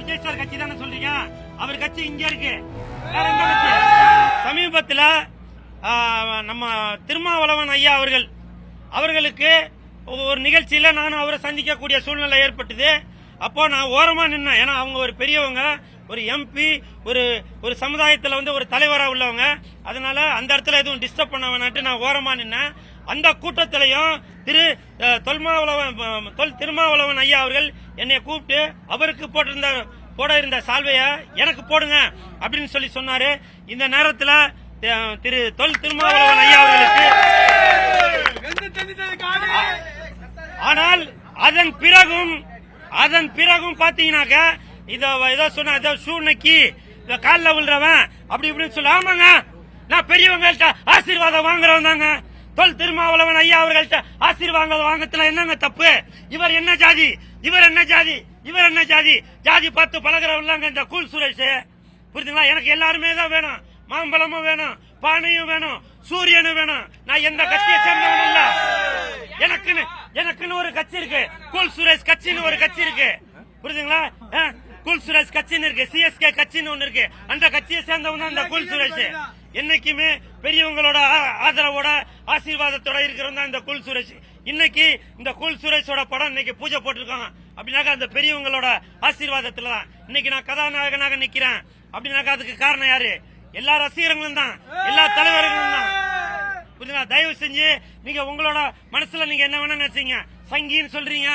Vijay sir கட்சி தானே சொல்றீங்க? அவர் கட்சி இங்க இருக்கு, வேற எந்த கட்சி? சமீபத்துல நம்ம திருமாவளவன் ஐயா அவர்களுக்கு ஒரு நிகழ்ச்சியில நானும் அவரை சந்திக்கக்கூடிய சூழ்நிலை ஏற்பட்டது. அப்போ நான் ஓரமா நின்னேன். ஏன்னா அவங்க ஒரு பெரியவங்க, ஒரு எம்பி, ஒரு சமுதாயத்துல ஒரு தலைவரா உள்ளவங்க. அதனால அந்த இடத்துல எதுவும் டிஸ்டர்ப் பண்ண வேணாட்டு நான் ஓரமா நின்னேன். அந்த கூட்டத்திலையும் திருமாவளவன் ஐயா அவர்கள் என்னை கூப்பிட்டு அவருக்கு போட இருந்த சால்வைய எனக்கு போடுங்க அப்படின்னு சொல்லி சொன்னாரு. இந்த நேரத்தில் திருமாவளவன் ஐயா அவர்களுக்கு ஆனால் அதன் பிறகும் பாத்தீங்கன்னாக்க ஏதோ சொன்ன ஷூ நக்கி காலில் விழுறவன் அப்படி இப்படின்னு சொல்ல. ஆமாங்க, நான் பெரியவங்கள்ட்ட ஆசீர்வாதம் வாங்குறவன் தாங்க. திருமாவளவன் ஐயா அவர்கள்ட்ட ஆசீர்வாதம் வாங்கத்துல என்னங்க தப்பு? இவர் என்ன ஜாதி, இவர் என்ன ஜாதி, இவர் என்ன ஜாதி? ஜாதி பார்த்து பழகிறவங்க இந்த கூல் சுரேஷ். புரியுதுங்களா? எனக்கு எல்லாருமே தான் வேணும். மாம்பழமும் வேணும், பானையும் வேணும், சூரியனும் வேணும். நான் எந்த கட்சியை சேர்ந்தவன் இல்ல. எனக்குன்னு ஒரு கட்சி இருக்கு, கூல் சுரேஷ் கட்சின்னு ஒரு கட்சி இருக்கு. புரியுதுங்களா? கூல் சுரேஷ் கட்சின்னு இருக்கு, சிஎஸ்கே கட்சின்னு ஒண்ணு இருக்கு. அந்த கட்சியை சேர்ந்தவங்க தான் இந்த கூல் சுரேஷ். என்னைக்குமே பெரியவங்களோட ஆதரவோட ஆசீர்வாதத்தோட இருக்கிறவங்க தான் இந்த கூல் சுரேஷ். இன்னைக்கு இந்த கூல் சுரேஷோட படம் இன்னைக்கு பூஜை போட்டிருக்காங்க அப்படின்னாக்கா அந்த பெரியவங்களோட ஆசீர்வாதத்துல தான் இன்னைக்கு நான் கதாநாயகனாக நிக்கிறேன். அப்படின்னாக்கா அதுக்கு காரணம் யாரு? எல்லா ரசிகர்களும் தான், எல்லா தலைவர்களும் தான். புரியுதுங்களா? தயவு செஞ்சு நீங்க உங்களோட மனசுல நீங்க என்ன வேணா நினைச்சீங்க. சங்கின்னு சொல்றீங்க,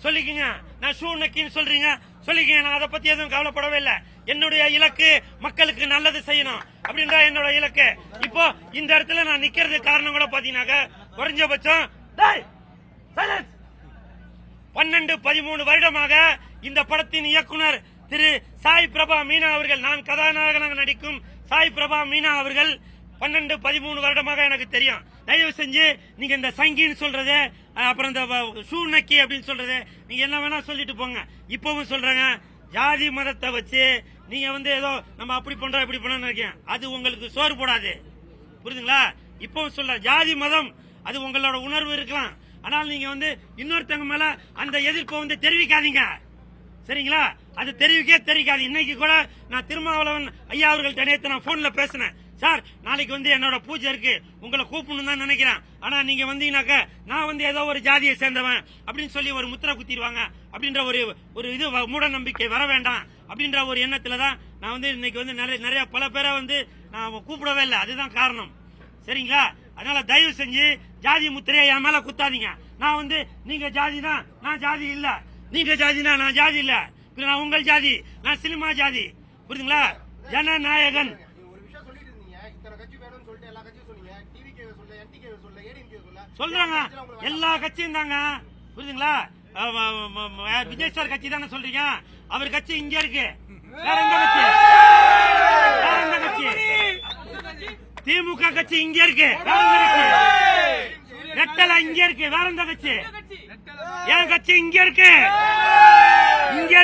சொல்லிக்கீங்க. நான் ஷூ நக்கின்னு சொல்றீங்க, சொல்லிக்கீங்க. நான் அதை பத்தி எதுவும் கவலைப்படவே இல்லை. என்னுடைய இலக்கு மக்களுக்கு நல்லது செய்யணும் அப்படின்ற என்னோட இலக்கு. இப்போ இந்த இடத்துல நான் நிக்கிறது காரணம் கூட பாத்தீங்கன்னாக்க குறைஞ்சபட்சம் 12-13 வருடமாக இந்த படத்தின் இயக்குனர் திரு சாய் பிரபா மீனா அவர்கள், நான் கதாநாயகனாக நடிக்கும் சாய் பிரபா மீனா அவர்கள் 12-13 வருடமாக எனக்கு தெரியும். தயவு செஞ்சு நீங்க இந்த சங்கின்னு சொல்றது, அப்புறம் இந்த ஷூ நக்கி அப்படின்னு சொல்றது, நீங்க என்ன வேணா சொல்லிட்டு போங்க. இப்பவும் சொல்றேங்க, ஜாதி மதத்தை வச்சு நீங்க ஏதோ நம்ம அப்படி பண்றோம் இப்படி பண்ண நினைக்கிறேன், அது உங்களுக்கு சோறு போடாது. புரியுதுங்களா? இப்பவும் சொல்ற, ஜாதி மதம் அது உங்களோட உணர்வு இருக்கலாம். ஆனால் நீங்க இன்னொருத்தவங்க மேல அந்த எதிர்ப்பை தெரிவிக்காதீங்க. சரிங்களா? அது தெரிவிக்காது. இன்னைக்கு கூட நான் திருமாவளவன் ஐயா அவர்கள்ட்ட நேற்று நான் போன்ல பேசினேன். சார், நாளைக்கு என்னோட பூஜை இருக்கு, உங்களை கூப்பிடணும் தான் நினைக்கிறேன். ஆனா நீங்க வந்தீங்கன்னாக்க நான் ஏதோ ஒரு ஜாதியை சேர்ந்தவன் அப்படின்னு சொல்லி ஒரு முத்திரை குத்திடுவாங்க அப்படின்ற ஒரு இது மூட நம்பிக்கை வர வேண்டாம் அப்படின்ற ஒரு எண்ணத்துல தான் நான் இன்னைக்கு நிறைய பல பேரை நான் கூப்பிடவே இல்லை. அதுதான் காரணம். சரிங்களா? அதனால தயவு செஞ்சு ஜாதி முத்திரையை என் மேல குத்தாதீங்க. நான் நீங்க ஜாதி தான், நான் ஜாதி இல்ல. நீங்க ஜாதினா நான் ஜாதி இல்ல. நான் உங்கள் ஜாதி, நான் சினிமா ஜாதி. புரியுதுங்களா? ஜனநாயகன் சொல்றாங்க, எல்லா கட்சியும் தாங்க. புரியுதுங்களா? விஜய் சார் கட்சி தானே சொல்றீங்க? அவர் கட்சி இங்க இருக்கு, வேற எந்த கட்சி? வேற எந்த கட்சி? திமுக கட்சி இங்க இருக்கு, வேற எந்த கட்சி? ரெட்டலை இங்க இருக்கு, வேற எந்த கட்சி? என் கட்சி இங்க இருக்கு. இங்க